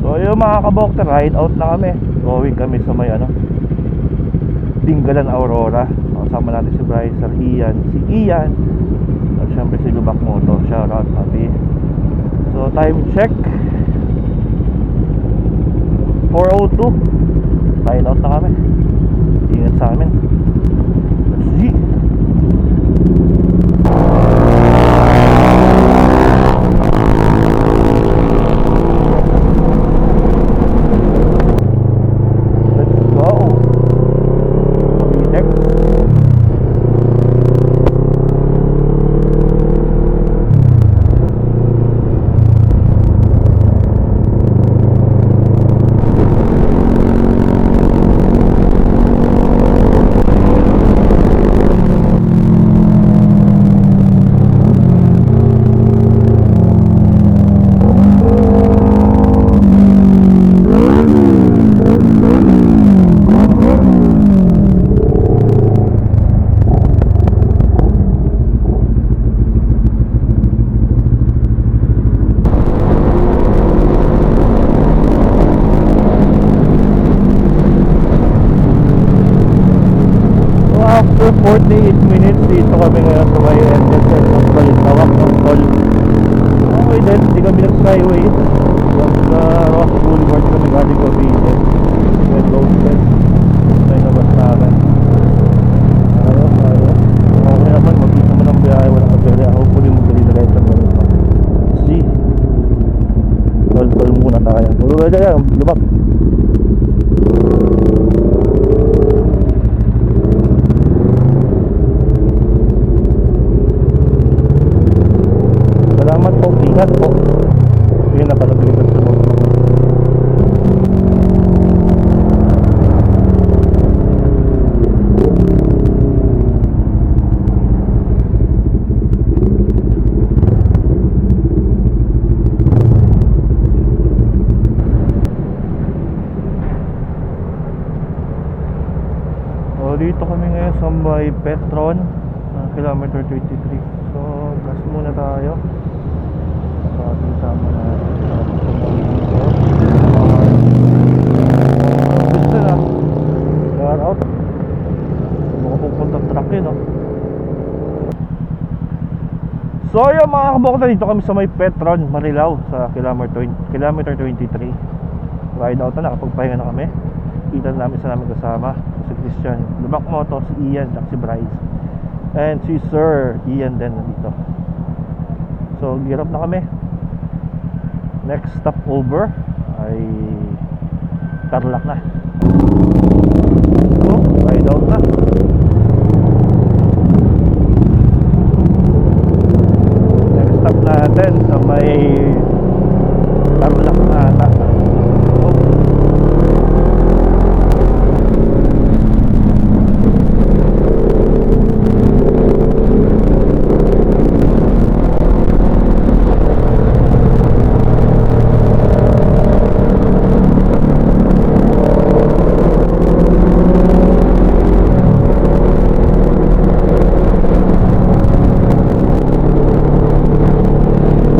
So yung mga kabokter, ride out na kami. Going kami sa may Tinggalan, Aurora. Kasama natin si Bryce, si Ian, at syempre si Lubak Moto. Shout out papi. So time check 4:02. Ride out na kami. Ingat sa amin. Let's see. After 48 minutes, dito kami ngayon sa may NSS ng Balintawak ng Tol. Okay din, hindi kami nag-skyway. Sa Rock Boulevard kami galing Cavite. Then road test. May nabas namin. Ayos. Okay naman, mabilis naman ang biyahe. Walang kabili. Hopefully magdali-diretso ng ganun pa. See? Tol muna tayo. Tulog dyan, lubak. Salamat po, ingat po. Yun na pala bilisan sa mga. So dito kami ngayon sa may Petron, kilometer 23. So gas muna tayo. So ating sama na gusto na car out makapupunta truck yun, no? So yung mga kabokta, dito kami sa may Petron, Marilao, sa kilometer 23. Ride out na, nakapagpahinga na kami. Kita namin sa namin kasama, si Christian, Lubak Moto, si Ian, at si Bryce, and si Sir Ian din nandito. So gear up na kami. Next stop over ay Tarlac na. So ride out na. Next stop natin sa may Tarlac na ata.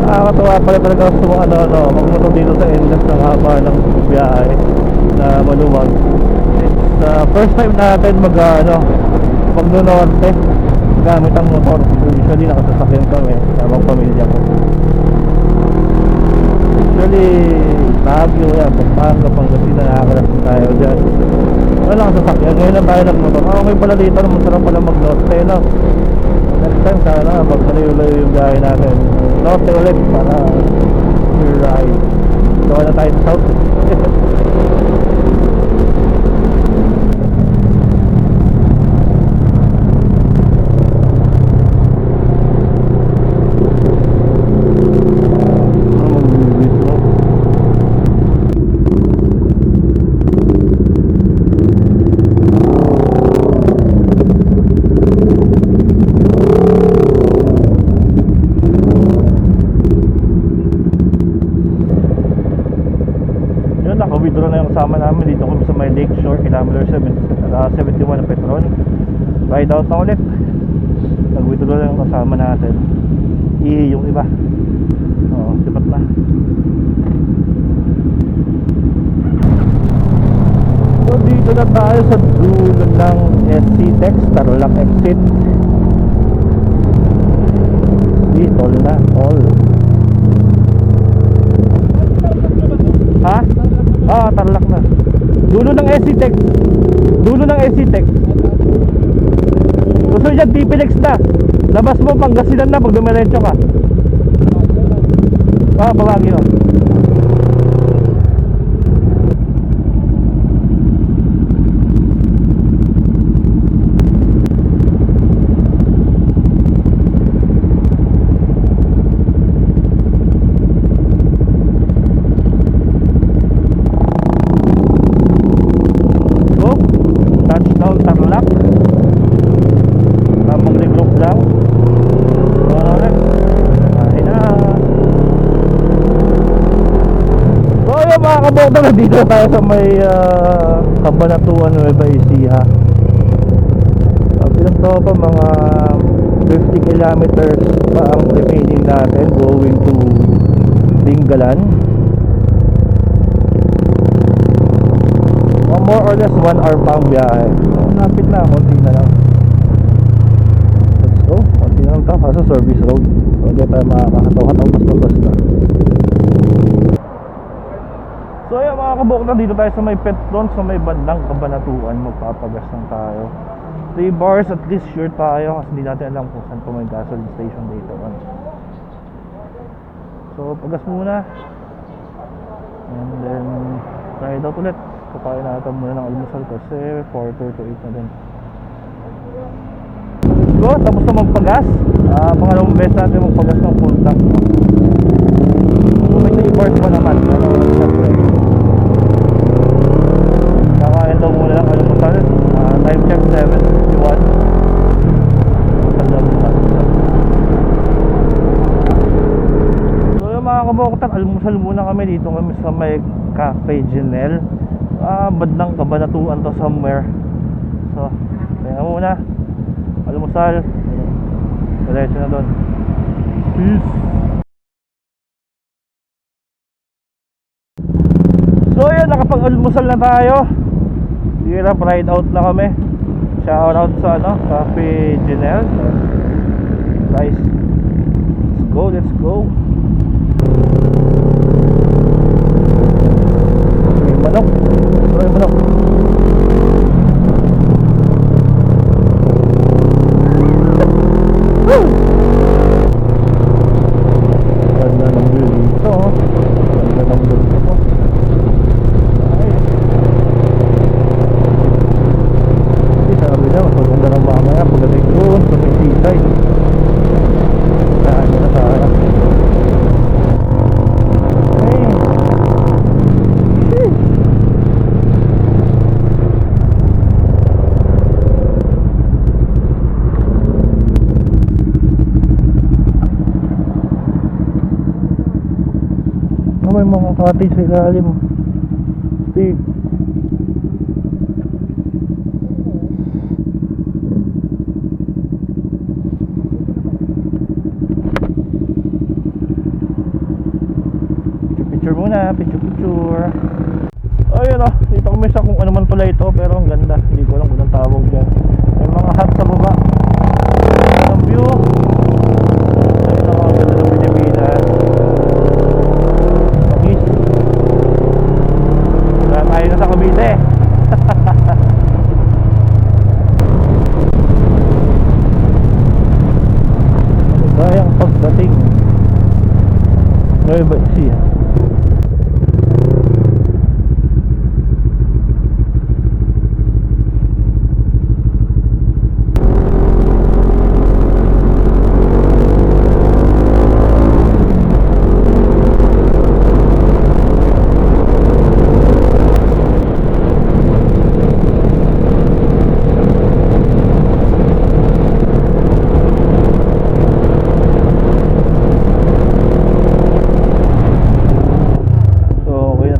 Nakakatawa pala talaga gusto mong magmotor dito sa Endas ng haba ng biyahe na maluwag. It's first time natin mag-norte gamit ang motor. Usually nakasasakyan kami habang pamilya ko. Usually Baguio yan, Pampanga, Pangasinan, nakakarating tayo dyan. Wala nakasasakyan, ngayon lang tayo nagmotor. Okay pala dito, masarap pala mag-norte, no? Next time sana magkalayo-layo yung biyahe natin. Norte ulit para your ride. Gawa na tayo sa south. Withdraw na yung kasama namin. Dito kami sa may Lakeshore, kilometer 71 ng Petron. Ride out na ulit. Nag-withdraw na yung kasama natin. Yung iba sipat na. Dito na tayo sa dulo ng SC Tex, Tarlac exit. Tol na, tol. Ha? Ah, Tarlac na. Dulo ng SC Tex. Dulo ng SC Tex. Gusto dyan, TPLX na. Labas mo, Pangasinan na pag dumiretso ka. Ah, babagi no. Touchdown Tarlac. Tamang regroup lang. Alright. Ay na. So yun mga kabokta, nandito tayo sa may Cabanatuan, Nueva Ecija. Sabi lang to pa, mga 50 kilometers pa ang remaining natin going to Dingalan. More or less 1 hour pa ang biyahe. Napit na, konti na lang. Let's go, konti na lang ito. Kaso service road, so hindi tayo makakataw-hataw basta-basta. So yun mga kabukta, dito tayo sa may Petron, sa may bandang Cabanatuan. Magpapagas lang tayo 3 bars at least sure tayo, kasi hindi natin alam kung saan po may gasoline station later on. So pagas muna, and then try it out ulit. Kakain natin muna ng almusal kasi 4:38 na din. Let's go, tapos na magpagas. Pangalawang beses natin magpagas ng full tank. So may 3 bars pa naman. Kakain daw muna ng almusal. Time check 7:51. So yung mga kabuktan, almusal muna kami dito kami sa may Cafe Janelle. Bandang Cabanatuan to somewhere. So, kaya muna almusal, diretso na doon. Peace. So yun, nakapag-almusal na tayo. Hirap, ride out na kami. Shout out sa Cafe Janelle. Guys, let's go, let's go. Manok, may manok. Ganda ng view dito. Ganda ng view dito. Hindi, sabi na, mas maganda ng mamaya pagdating doon sa may seaside. Saan na sana. May mga cottage sa ilalim. Steve. Picture muna, picture. Ayun dito kami sa kung ano man pala ito, pero ang ganda. Hindi ko alam kung anong tawag dyan. May mga hut sa baba. Ang view. Ayun ang ganda ng Pilipinas. Tayo na sa Cavite. Kayang pagdating Nueva Ecija.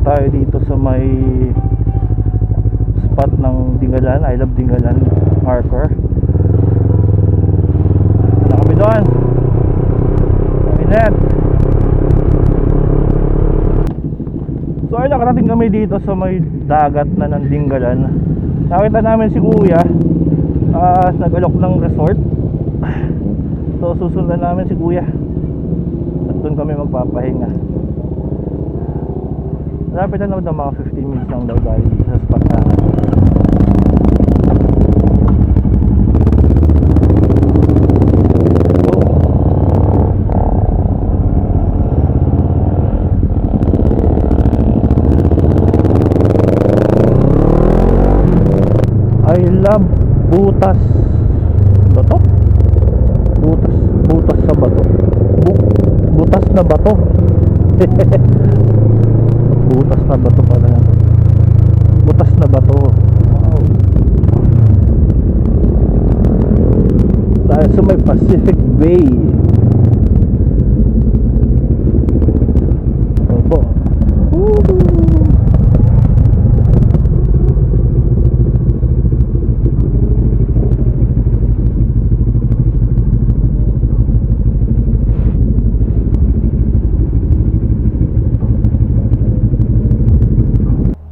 Tayo dito sa may spot ng Dingalan, I Love Dingalan marker. Ano kami doon? Init. So ay nakarating kami dito sa may dagat na ng Dingalan. Nakita namin si kuya, nag-alok ng resort. So susundan namin si kuya at doon kami magpapahinga. Malapit na naman ng mga 15 minutes lang daw dahil dito sa spot namin. I love butas. Bato? Butas sa bato. Butas na bato. Butas na bato pala. Butas na bato. Wow. Dahil sa may Pacific Bay. Opo.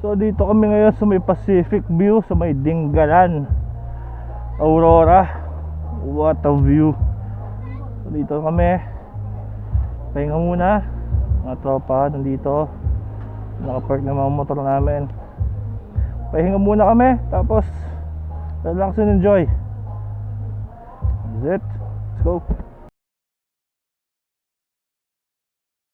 So dito kami ngayon sa may Pacific View, sa may Dingalan, Aurora. What a view. So dito kami, pahinga muna. Mga tropa nandito, nakapark na mga motor namin. Pahinga muna kami, tapos relax and enjoy. That's it. Let's go.